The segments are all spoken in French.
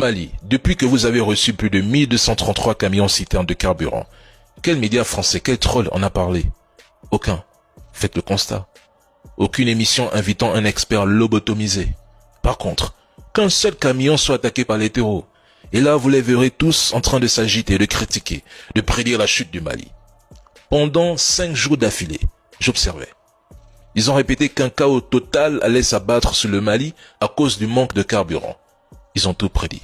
Mali, depuis que vous avez reçu plus de 1233 camions citernes de carburant, quel média français, quel troll en a parlé? Aucun. Faites le constat. Aucune émission invitant un expert lobotomisé. Par contre, qu'un seul camion soit attaqué par les terreaux, et là vous les verrez tous en train de s'agiter, de critiquer, de prédire la chute du Mali. Pendant 5 jours d'affilée, j'observais. Ils ont répété qu'un chaos total allait s'abattre sur le Mali à cause du manque de carburant. Ils ont tout prédit.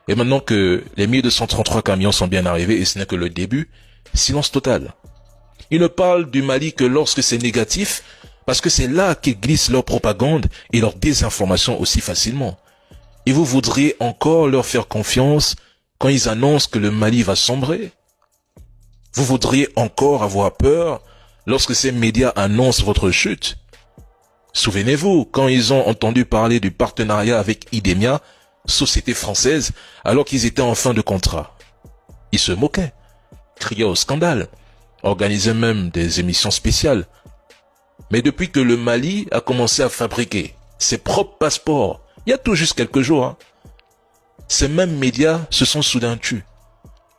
Et maintenant que les 1233 camions sont bien arrivés et ce n'est que le début, silence total. Ils ne parlent du Mali que lorsque c'est négatif, parce que c'est là qu'ils glissent leur propagande et leur désinformation aussi facilement. Et vous voudriez encore leur faire confiance quand ils annoncent que le Mali va sombrer? Vous voudriez encore avoir peur lorsque ces médias annoncent votre chute? Souvenez-vous, quand ils ont entendu parler du partenariat avec Idemia, société française, alors qu'ils étaient en fin de contrat. Ils se moquaient, criaient au scandale, organisaient même des émissions spéciales. Mais depuis que le Mali a commencé à fabriquer ses propres passeports, il y a tout juste quelques jours, ces mêmes médias se sont soudain tus.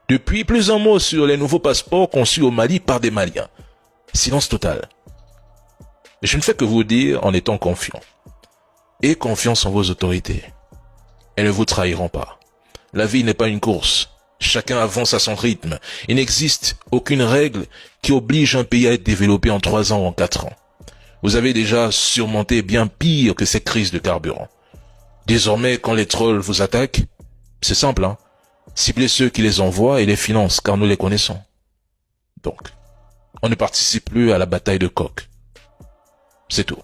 Depuis, plus un mot sur les nouveaux passeports conçus au Mali par des Maliens. Silence total. Je ne fais que vous dire en étant confiant. Aie confiance en vos autorités. Elles ne vous trahiront pas. La vie n'est pas une course. Chacun avance à son rythme. Il n'existe aucune règle qui oblige un pays à être développé en 3 ans ou en 4 ans. Vous avez déjà surmonté bien pire que ces crises de carburant. Désormais, quand les trolls vous attaquent, c'est simple, ciblez ceux qui les envoient et les financent, car nous les connaissons. Donc, on ne participe plus à la bataille de coq. C'est tout.